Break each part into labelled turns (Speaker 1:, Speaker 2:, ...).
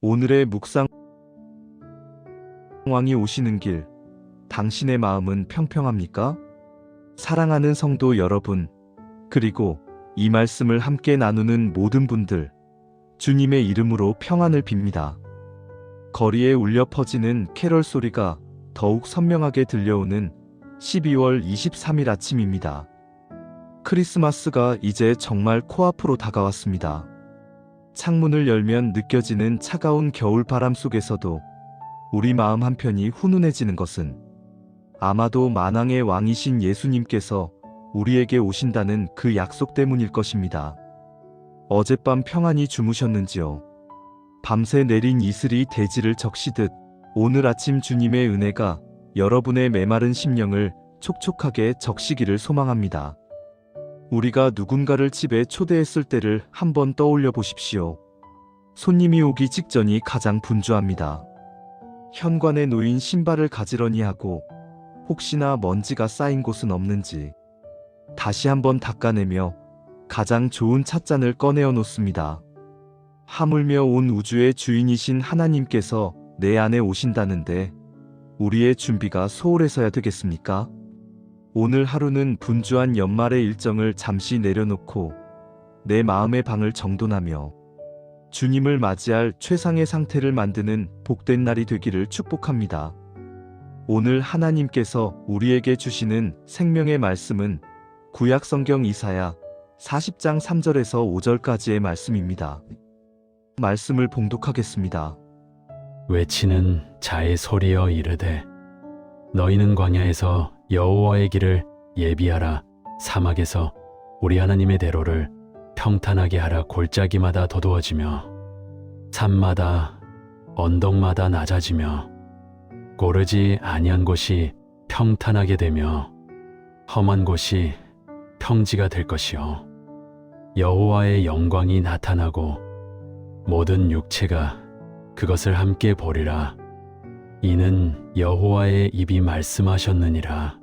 Speaker 1: 오늘의 묵상 왕이 오시는 길, 당신의 마음은 평평합니까? 사랑하는 성도 여러분, 그리고 이 말씀을 함께 나누는 모든 분들, 주님의 이름으로 평안을 빕니다. 거리에 울려 퍼지는 캐럴 소리가 더욱 선명하게 들려오는 12월 23일 아침입니다. 크리스마스가 이제 정말 코앞으로 다가왔습니다. 창문을 열면 느껴지는 차가운 겨울 바람 속에서도 우리 마음 한편이 훈훈해지는 것은 아마도 만왕의 왕이신 예수님께서 우리에게 오신다는 그 약속 때문일 것입니다. 어젯밤 평안히 주무셨는지요? 밤새 내린 이슬이 대지를 적시듯 오늘 아침 주님의 은혜가 여러분의 메마른 심령을 촉촉하게 적시기를 소망합니다. 우리가 누군가를 집에 초대했을 때를 한번 떠올려 보십시오. 손님이 오기 직전이 가장 분주합니다. 현관에 놓인 신발을 가지런히 하고 혹시나 먼지가 쌓인 곳은 없는지 다시 한번 닦아내며 가장 좋은 찻잔을 꺼내어 놓습니다. 하물며 온 우주의 주인이신 하나님께서 내 안에 오신다는데 우리의 준비가 소홀해서야 되겠습니까? 오늘 하루는 분주한 연말의 일정을 잠시 내려놓고 내 마음의 방을 정돈하며 주님을 맞이할 최상의 상태를 만드는 복된 날이 되기를 축복합니다. 오늘 하나님께서 우리에게 주시는 생명의 말씀은 구약성경 이사야 40장 3절에서 5절까지의 말씀입니다. 말씀을 봉독하겠습니다.
Speaker 2: 외치는 자의 소리여 이르되 너희는 광야에서 여호와의 길을 예비하라. 사막에서 우리 하나님의 대로를 평탄하게 하라. 골짜기마다 도두어지며 산마다 언덕마다 낮아지며 고르지 아니한 곳이 평탄하게 되며 험한 곳이 평지가 될 것이요 여호와의 영광이 나타나고 모든 육체가 그것을 함께 보리라. 이는 여호와의 입이 말씀하셨느니라.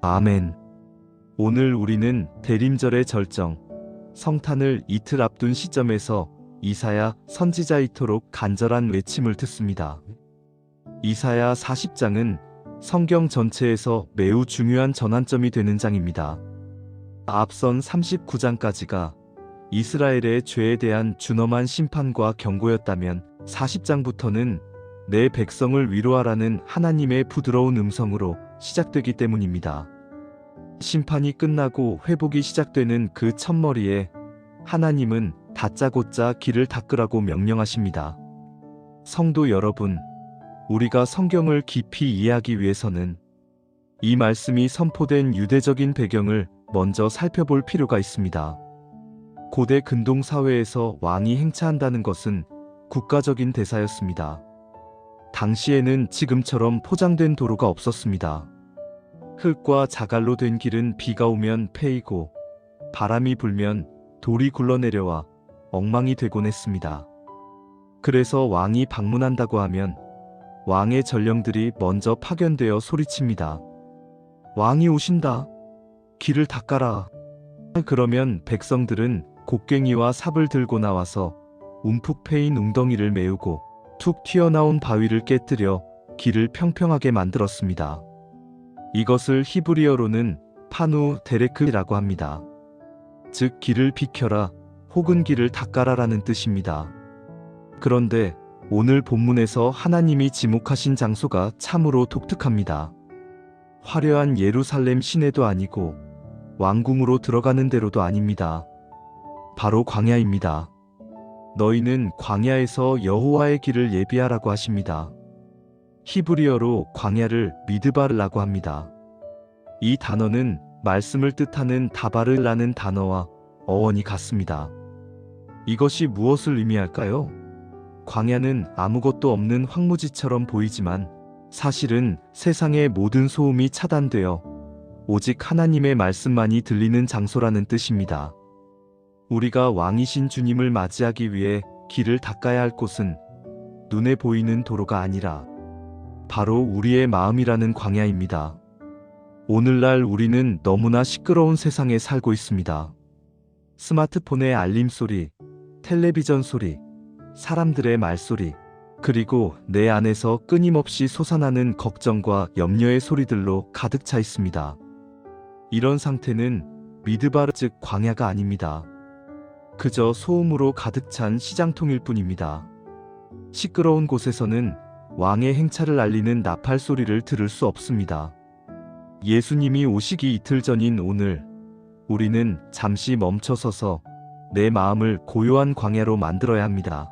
Speaker 1: 아멘. 오늘 우리는 대림절의 절정, 성탄을 이틀 앞둔 시점에서 이사야 선지자 이토록 간절한 외침을 듣습니다. 이사야 40장은 성경 전체에서 매우 중요한 전환점이 되는 장입니다. 앞선 39장까지가 이스라엘의 죄에 대한 준엄한 심판과 경고였다면 40장부터는 내 백성을 위로하라는 하나님의 부드러운 음성으로 시작되기 때문입니다. 심판이 끝나고 회복이 시작되는 그 첫머리에 하나님은 다짜고짜 길을 닦으라고 명령하십니다. 성도 여러분, 우리가 성경을 깊이 이해하기 위해서는 이 말씀이 선포된 유대적인 배경을 먼저 살펴볼 필요가 있습니다. 고대 근동 사회에서 왕이 행차한다는 것은 국가적인 대사였습니다. 당시에는 지금처럼 포장된 도로가 없었습니다. 흙과 자갈로 된 길은 비가 오면 패이고 바람이 불면 돌이 굴러내려와 엉망이 되곤 했습니다. 그래서 왕이 방문한다고 하면 왕의 전령들이 먼저 파견되어 소리칩니다. 왕이 오신다. 길을 닦아라. 그러면 백성들은 곡괭이와 삽을 들고 나와서 움푹 패인 웅덩이를 메우고 툭 튀어나온 바위를 깨뜨려 길을 평평하게 만들었습니다. 이것을 히브리어로는 파누 데레크라고 합니다. 즉 길을 비켜라 혹은 길을 닦아라라는 뜻입니다. 그런데 오늘 본문에서 하나님이 지목하신 장소가 참으로 독특합니다. 화려한 예루살렘 시내도 아니고 왕궁으로 들어가는 데로도 아닙니다. 바로 광야입니다. 너희는 광야에서 여호와의 길을 예비하라고 하십니다. 히브리어로 광야를 미드바르라고 합니다. 이 단어는 말씀을 뜻하는 다바르라는 단어와 어원이 같습니다. 이것이 무엇을 의미할까요? 광야는 아무것도 없는 황무지처럼 보이지만 사실은 세상의 모든 소음이 차단되어 오직 하나님의 말씀만이 들리는 장소라는 뜻입니다. 우리가 왕이신 주님을 맞이하기 위해 길을 닦아야 할 곳은 눈에 보이는 도로가 아니라 바로 우리의 마음이라는 광야입니다. 오늘날 우리는 너무나 시끄러운 세상에 살고 있습니다. 스마트폰의 알림 소리, 텔레비전 소리, 사람들의 말소리, 그리고 내 안에서 끊임없이 솟아나는 걱정과 염려의 소리들로 가득 차 있습니다. 이런 상태는 미드바르 즉 광야가 아닙니다. 그저 소음으로 가득 찬 시장통일 뿐입니다. 시끄러운 곳에서는 왕의 행차를 알리는 나팔 소리를 들을 수 없습니다. 예수님이 오시기 이틀 전인 오늘, 우리는 잠시 멈춰서서 내 마음을 고요한 광야로 만들어야 합니다.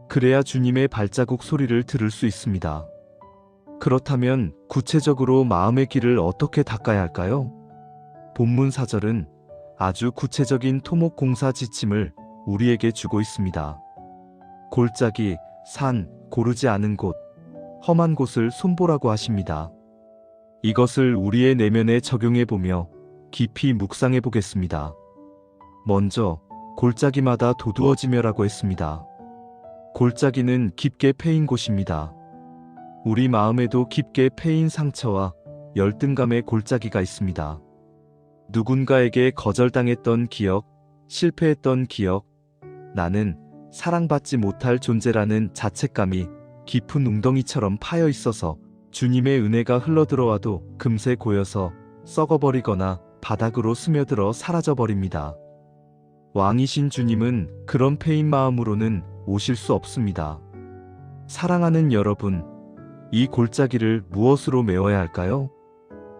Speaker 1: 그래야 주님의 발자국 소리를 들을 수 있습니다. 그렇다면 구체적으로 마음의 길을 어떻게 닦아야 할까요? 본문 4절은 아주 구체적인 토목 공사 지침을 우리에게 주고 있습니다. 골짜기, 산, 고르지 않은 곳, 험한 곳을 손보라고 하십니다. 이것을 우리의 내면에 적용해 보며 깊이 묵상해 보겠습니다. 먼저 골짜기마다 도두어지며라고 했습니다. 골짜기는 깊게 패인 곳입니다. 우리 마음에도 깊게 패인 상처와 열등감의 골짜기가 있습니다. 누군가에게 거절당했던 기억, 실패했던 기억, 나는 사랑받지 못할 존재라는 자책감이 깊은 웅덩이처럼 파여 있어서 주님의 은혜가 흘러들어와도 금세 고여서 썩어버리거나 바닥으로 스며들어 사라져버립니다. 왕이신 주님은 그런 패인 마음으로는 오실 수 없습니다. 사랑하는 여러분, 이 골짜기를 무엇으로 메워야 할까요?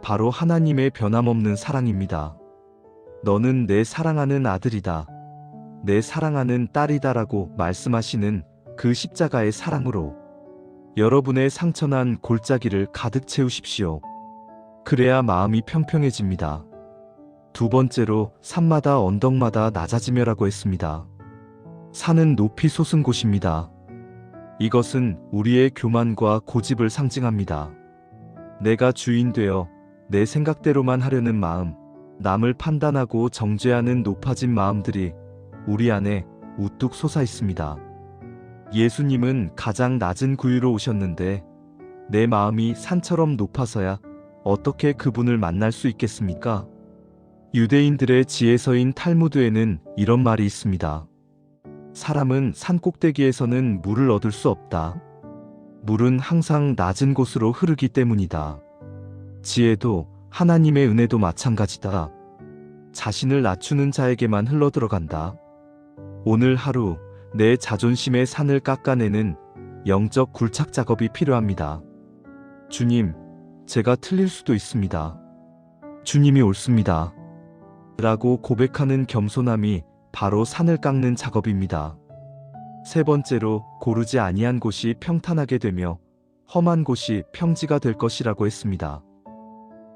Speaker 1: 바로 하나님의 변함없는 사랑입니다. 너는 내 사랑하는 아들이다. 내 사랑하는 딸이다라고 말씀하시는 그 십자가의 사랑으로 여러분의 상처난 골짜기를 가득 채우십시오. 그래야 마음이 평평해집니다. 두 번째로 산마다 언덕마다 낮아지며라고 했습니다. 산은 높이 솟은 곳입니다. 이것은 우리의 교만과 고집을 상징합니다. 내가 주인 되어 내 생각대로만 하려는 마음, 남을 판단하고 정죄하는 높아진 마음들이 우리 안에 우뚝 솟아 있습니다. 예수님은 가장 낮은 구유로 오셨는데 내 마음이 산처럼 높아서야 어떻게 그분을 만날 수 있겠습니까? 유대인들의 지혜서인 탈무드에는 이런 말이 있습니다. 사람은 산 꼭대기에서는 물을 얻을 수 없다. 물은 항상 낮은 곳으로 흐르기 때문이다. 지혜도 하나님의 은혜도 마찬가지다. 자신을 낮추는 자에게만 흘러들어간다. 오늘 하루 내 자존심의 산을 깎아내는 영적 굴착 작업이 필요합니다. 주님, 제가 틀릴 수도 있습니다. 주님이 옳습니다. 라고 고백하는 겸손함이 바로 산을 깎는 작업입니다. 세 번째로 고르지 아니한 곳이 평탄하게 되며 험한 곳이 평지가 될 것이라고 했습니다.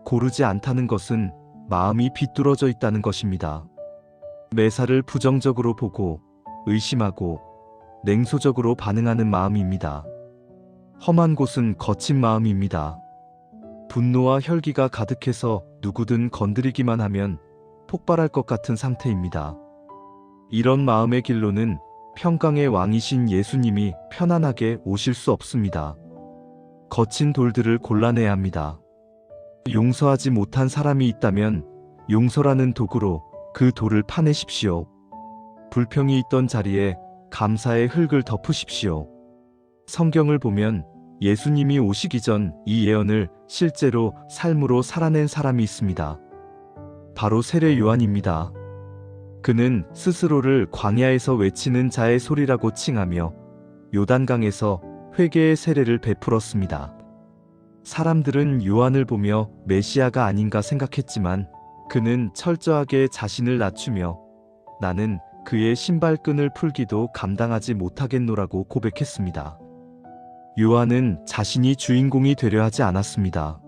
Speaker 1: 고르지 않다는 것은 마음이 비뚤어져 있다는 것입니다. 매사를 부정적으로 보고 의심하고 냉소적으로 반응하는 마음입니다. 험한 곳은 거친 마음입니다. 분노와 혈기가 가득해서 누구든 건드리기만 하면 폭발할 것 같은 상태입니다. 이런 마음의 길로는 평강의 왕이신 예수님이 편안하게 오실 수 없습니다. 거친 돌들을 골라내야 합니다. 용서하지 못한 사람이 있다면 용서라는 도구로 그 돌을 파내십시오. 불평이 있던 자리에 감사의 흙을 덮으십시오. 성경을 보면 예수님이 오시기 전 이 예언을 실제로 삶으로 살아낸 사람이 있습니다. 바로 세례 요한입니다. 그는 스스로를 광야에서 외치는 자의 소리라고 칭하며 요단강에서 회개의 세례를 베풀었습니다. 사람들은 요한을 보며 메시아가 아닌가 생각했지만 그는 철저하게 자신을 낮추며 나는 그의 신발끈을 풀기도 감당하지 못하겠노라고 고백했습니다. 요한은 자신이 주인공이 되려 하지 않았습니다.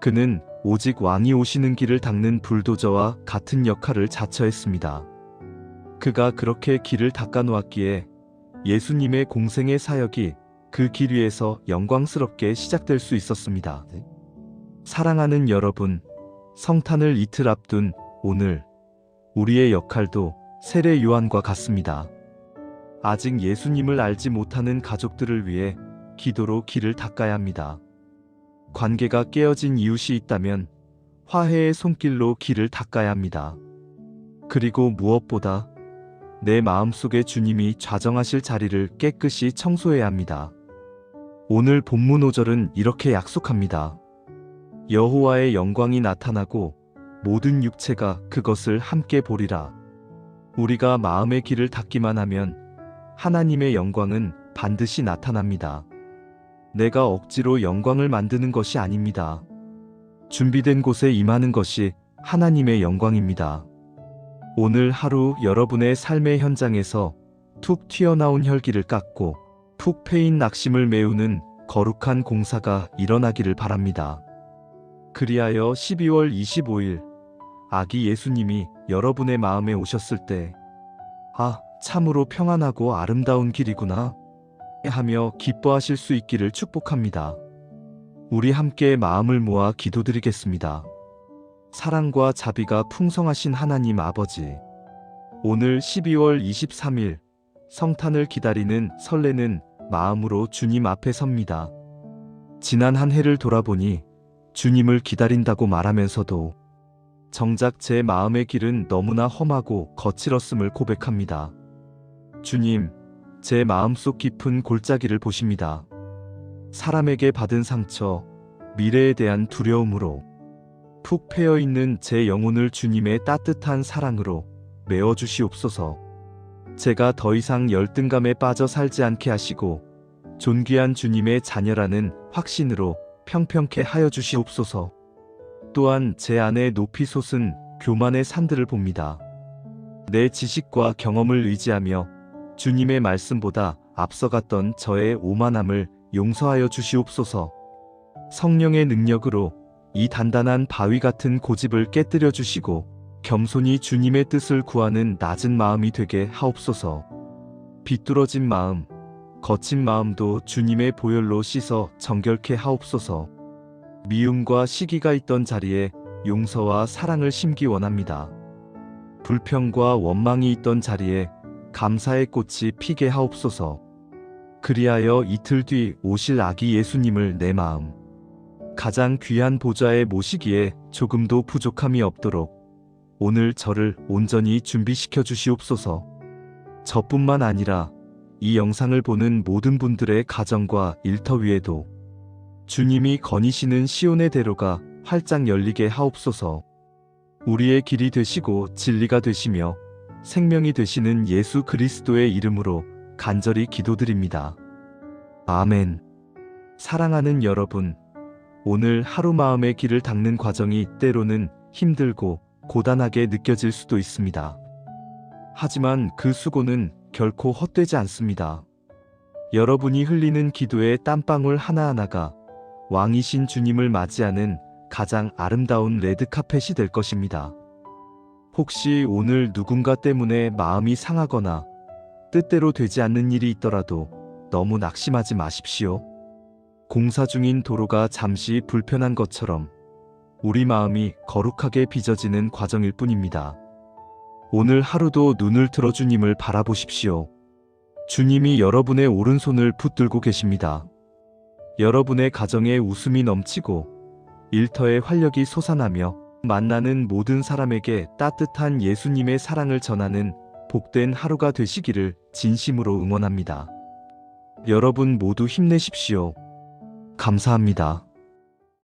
Speaker 1: 그는 오직 왕이 오시는 길을 닦는 불도저와 같은 역할을 자처했습니다. 그가 그렇게 길을 닦아놓았기에 예수님의 공생의 사역이 그 길 위에서 영광스럽게 시작될 수 있었습니다. 사랑하는 여러분, 성탄을 이틀 앞둔 오늘 우리의 역할도 세례 요한과 같습니다. 아직 예수님을 알지 못하는 가족들을 위해 기도로 길을 닦아야 합니다. 관계가 깨어진 이웃이 있다면 화해의 손길로 길을 닦아야 합니다. 그리고 무엇보다 내 마음속에 주님이 좌정하실 자리를 깨끗이 청소해야 합니다. 오늘 본문 5절은 이렇게 약속합니다. 여호와의 영광이 나타나고 모든 육체가 그것을 함께 보리라. 우리가 마음의 길을 닫기만 하면 하나님의 영광은 반드시 나타납니다. 내가 억지로 영광을 만드는 것이 아닙니다. 준비된 곳에 임하는 것이 하나님의 영광입니다. 오늘 하루 여러분의 삶의 현장에서 툭 튀어나온 혈기를 깎고 푹 패인 낙심을 메우는 거룩한 공사가 일어나기를 바랍니다. 그리하여 12월 25일 아기 예수님이 여러분의 마음에 오셨을 때 아, 참으로 평안하고 아름다운 길이구나 하며 기뻐하실 수 있기를 축복합니다. 우리 함께 마음을 모아 기도드리겠습니다. 사랑과 자비가 풍성하신 하나님 아버지, 오늘 12월 23일 성탄을 기다리는 설레는 마음으로 주님 앞에 섭니다. 지난 한 해를 돌아보니 주님을 기다린다고 말하면서도 정작 제 마음의 길은 너무나 험하고 거칠었음을 고백합니다. 주님, 제 마음속 깊은 골짜기를 보십니다. 사람에게 받은 상처, 미래에 대한 두려움으로 푹 패여 있는 제 영혼을 주님의 따뜻한 사랑으로 메워 주시옵소서. 제가 더 이상 열등감에 빠져 살지 않게 하시고 존귀한 주님의 자녀라는 확신으로 평평케 하여 주시옵소서. 또한 제 안에 높이 솟은 교만의 산들을 봅니다. 내 지식과 경험을 의지하며 주님의 말씀보다 앞서갔던 저의 오만함을 용서하여 주시옵소서. 성령의 능력으로 이 단단한 바위 같은 고집을 깨뜨려 주시고 겸손히 주님의 뜻을 구하는 낮은 마음이 되게 하옵소서. 비뚤어진 마음, 거친 마음도 주님의 보혈로 씻어 정결케 하옵소서. 미움과 시기가 있던 자리에 용서와 사랑을 심기 원합니다. 불평과 원망이 있던 자리에 감사의 꽃이 피게 하옵소서. 그리하여 이틀 뒤 오실 아기 예수님을 내 마음 가장 귀한 보좌에 모시기에 조금도 부족함이 없도록 오늘 저를 온전히 준비시켜 주시옵소서. 저뿐만 아니라 이 영상을 보는 모든 분들의 가정과 일터 위에도 주님이 거니시는 시온의 대로가 활짝 열리게 하옵소서. 우리의 길이 되시고 진리가 되시며 생명이 되시는 예수 그리스도의 이름으로 간절히 기도드립니다. 아멘. 사랑하는 여러분, 오늘 하루 마음의 길을 닦는 과정이 때로는 힘들고 고단하게 느껴질 수도 있습니다. 하지만 그 수고는 결코 헛되지 않습니다. 여러분이 흘리는 기도의 땀방울 하나하나가 왕이신 주님을 맞이하는 가장 아름다운 레드카펫이 될 것입니다. 혹시 오늘 누군가 때문에 마음이 상하거나 뜻대로 되지 않는 일이 있더라도 너무 낙심하지 마십시오. 공사 중인 도로가 잠시 불편한 것처럼 우리 마음이 거룩하게 빚어지는 과정일 뿐입니다. 오늘 하루도 눈을 들어 주님을 바라보십시오. 주님이 여러분의 오른손을 붙들고 계십니다. 여러분의 가정에 웃음이 넘치고 일터에 활력이 솟아나며 만나는 모든 사람에게 따뜻한 예수님의 사랑을 전하는 복된 하루가 되시기를 진심으로 응원합니다. 여러분 모두 힘내십시오. 감사합니다.